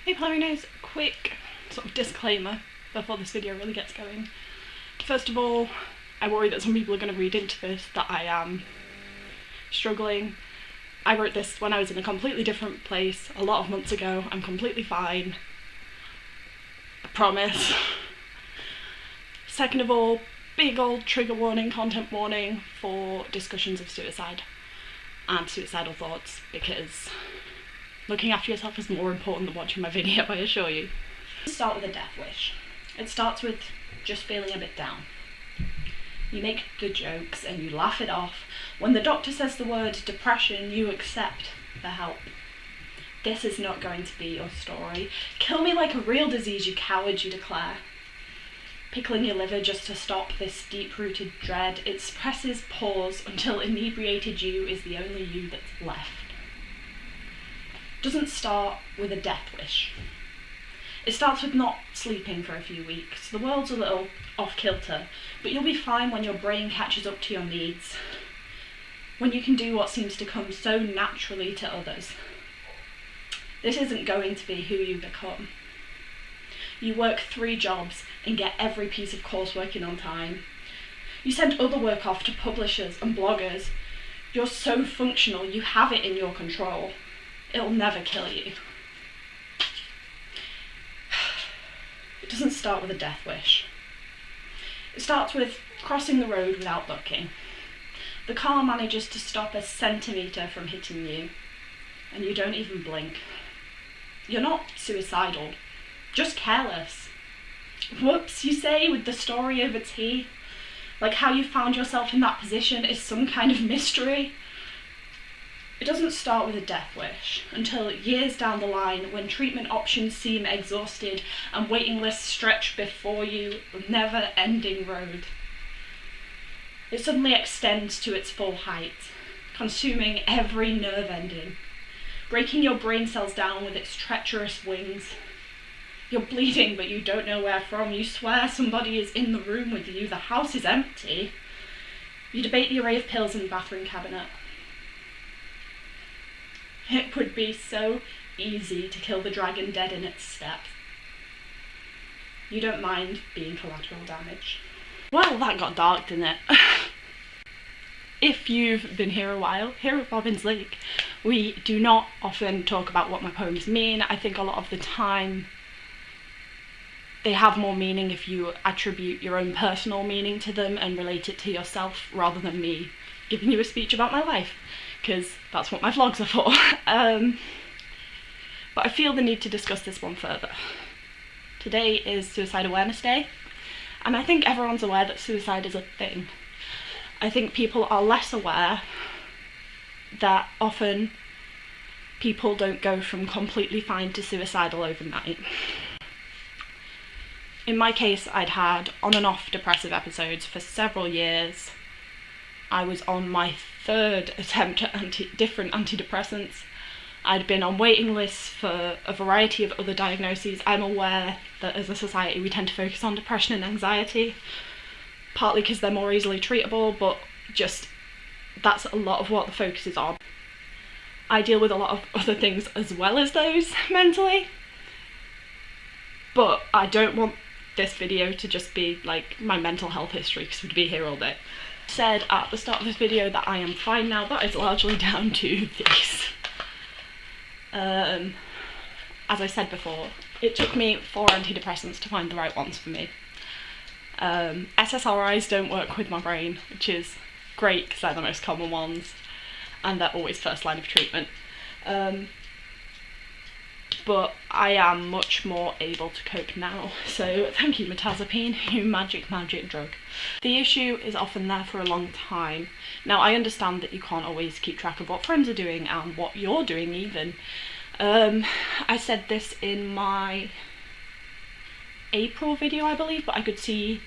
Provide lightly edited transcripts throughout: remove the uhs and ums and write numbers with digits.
Hey Polarinos, quick sort of disclaimer before this video really gets going. First of all, I worry that some people are going to read into this that I am struggling. I wrote this when I was in a completely different place a lot of months ago. I'm completely fine. I promise. Second of all, big old trigger warning, content warning for discussions of suicide and suicidal thoughts, because looking after yourself is more important than watching my video, I assure you. Let's start with a death wish. It starts with just feeling a bit down. You make the jokes and you laugh it off. When the doctor says the word depression, you accept the help. This is not going to be your story. Kill me like a real disease, you coward, you declare. Pickling your liver just to stop this deep-rooted dread. It suppresses pause until inebriated you is the only you that's left. Doesn't start with a death wish. It starts with not sleeping for a few weeks. The world's a little off-kilter, but you'll be fine when your brain catches up to your needs. When you can do what seems to come so naturally to others. This isn't going to be who you become. You work 3 jobs and get every piece of coursework in on time. You send other work off to publishers and bloggers. You're so functional, you have it in your control. It'll never kill you. It doesn't start with a death wish. It starts with crossing the road without looking. The car manages to stop a centimetre from hitting you, and you don't even blink. You're not suicidal, just careless. Whoops, you say, with the story over tea. Like how you found yourself in that position is some kind of mystery. It doesn't start with a death wish until years down the line, when treatment options seem exhausted and waiting lists stretch before you, a never-ending road. It suddenly extends to its full height, consuming every nerve ending, breaking your brain cells down with its treacherous wings. You're bleeding, but you don't know where from. You swear somebody is in the room with you. The house is empty. You debate the array of pills in the bathroom cabinet. It would be so easy to kill the dragon dead in its steps. You don't mind being collateral damage. Well, that got dark, didn't it? If you've been here a while, here at bobbinsleak, we do not often talk about what my poems mean. I think a lot of the time they have more meaning if you attribute your own personal meaning to them and relate it to yourself, rather than me giving you a speech about my life, because that's what my vlogs are for. But I feel the need to discuss this one further. Today is Suicide Awareness Day, and I think everyone's aware that suicide is a thing. I think people are less aware that often people don't go from completely fine to suicidal overnight. In my case, I'd had on and off depressive episodes for several years. I was on my 3rd attempt at different antidepressants. I'd been on waiting lists for a variety of other diagnoses. I'm aware that as a society we tend to focus on depression and anxiety, partly because they're more easily treatable, but just that's a lot of what the focus is on. I deal with a lot of other things as well as those mentally, but I don't want this video to just be like my mental health history, because we'd be here all day. Said at the start of this video that I am fine now. That is largely down to this. As I said before, it took me 4 antidepressants to find the right ones for me. SSRIs don't work with my brain, which is great because they're the most common ones and they're always first line of treatment. But I am much more able to cope now, so thank you mirtazapine, you magic drug. The issue is often there for a long time. Now I understand that you can't always keep track of what friends are doing and what you're doing even. I said this in my April video, I believe, but I could see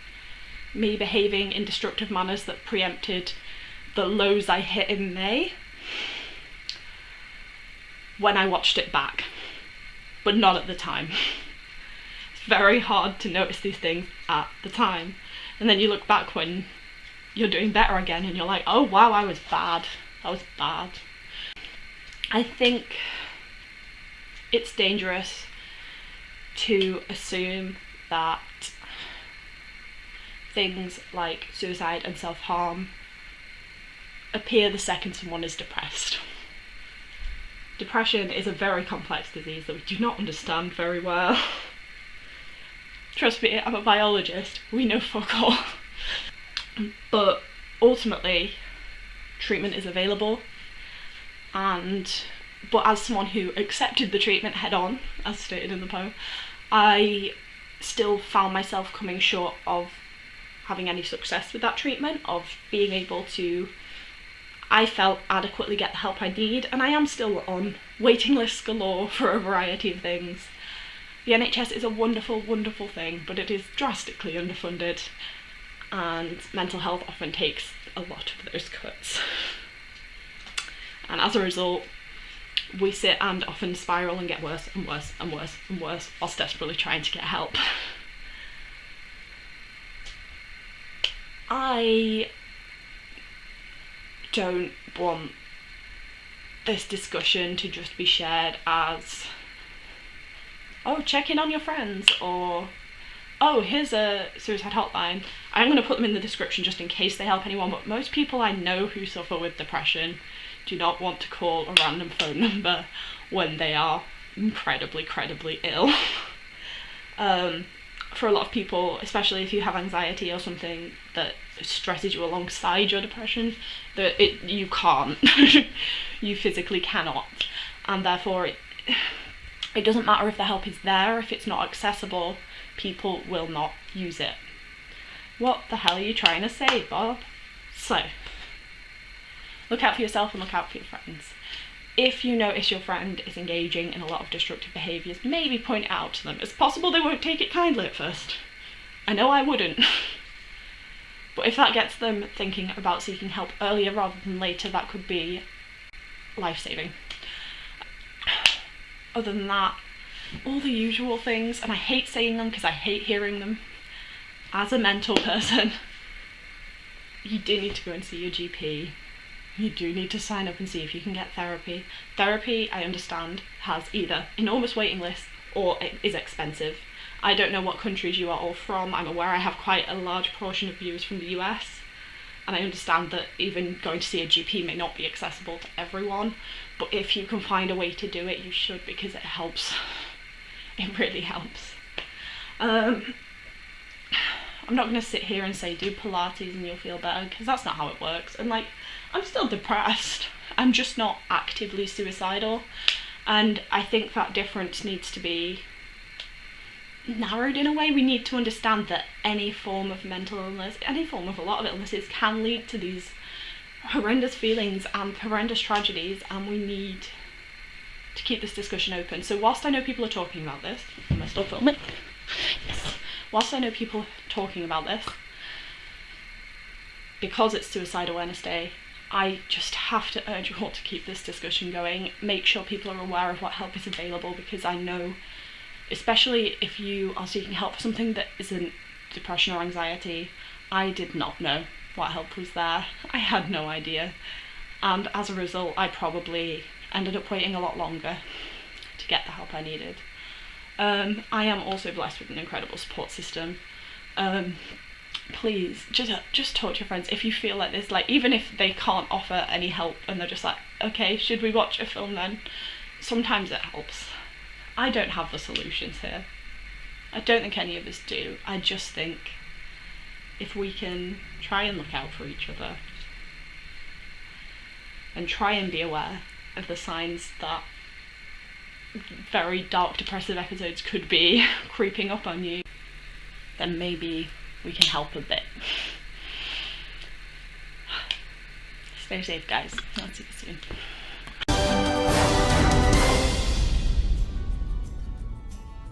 me behaving in destructive manners that preempted the lows I hit in May when I watched it back. But not at the time. It's very hard to notice these things at the time. And then you look back when you're doing better again and you're like, oh wow, I was bad. I think it's dangerous to assume that things like suicide and self-harm appear the second someone is depressed. Depression is a very complex disease that we do not understand very well. Trust me, I'm a biologist, we know fuck all. But ultimately, treatment is available, but as someone who accepted the treatment head on, as stated in the poem, I still found myself coming short of having any success with that treatment, of being able to, I felt, adequately get the help I need, and I am still on waiting lists galore for a variety of things. The NHS is a wonderful, wonderful thing, but it is drastically underfunded, and mental health often takes a lot of those cuts. And as a result, we sit and often spiral and get worse and worse and worse and worse whilst desperately trying to get help. I don't want this discussion to just be shared as, oh, check in on your friends, or oh, here's a suicide hotline. I'm going to put them in the description just in case they help anyone, but most people I know who suffer with depression do not want to call a random phone number when they are incredibly ill. For a lot of people, especially if you have anxiety or something that stresses you alongside your depression, you can't. You physically cannot. And therefore it doesn't matter if the help is there, if it's not accessible, people will not use it. What the hell are you trying to say, Bob? So, look out for yourself and look out for your friends. If you notice your friend is engaging in a lot of destructive behaviours, maybe point it out to them. It's possible they won't take it kindly at first. I know I wouldn't. But if that gets them thinking about seeking help earlier rather than later, that could be life-saving. Other than that, all the usual things, and I hate saying them because I hate hearing them. As a mental person, you do need to go and see your GP. You do need to sign up and see if you can get therapy. Therapy, I understand, has either enormous waiting lists or it is expensive. I don't know what countries you are all from. I'm aware I have quite a large portion of viewers from the US, and I understand that even going to see a GP may not be accessible to everyone, but if you can find a way to do it, you should, because it helps. It really helps. I'm not going to sit here and say do Pilates and you'll feel better, because that's not how it works. And I'm still depressed. I'm just not actively suicidal. And I think that difference needs to be narrowed in a way. We need to understand that any form of mental illness, any form of a lot of illnesses, can lead to these horrendous feelings and horrendous tragedies, and we need to keep this discussion open. So whilst I know people are talking about this, am I still filming? Yes. Whilst I know people talking about this, because it's Suicide Awareness Day, I just have to urge you all to keep this discussion going. Make sure people are aware of what help is available, because I know, especially if you are seeking help for something that isn't depression or anxiety, I did not know what help was there. I had no idea. And as a result, I probably ended up waiting a lot longer to get the help I needed. I am also blessed with an incredible support system. Please, just talk to your friends if you feel like this, even if they can't offer any help and they're just like, okay, should we watch a film then? Sometimes it helps. I don't have the solutions here. I don't think any of us do. I just think if we can try and look out for each other and try and be aware of the signs that very dark, depressive episodes could be creeping up on you, then maybe we can help a bit. Stay safe, guys. I'll see you soon.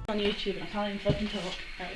On YouTube and I can't even fucking talk. Right.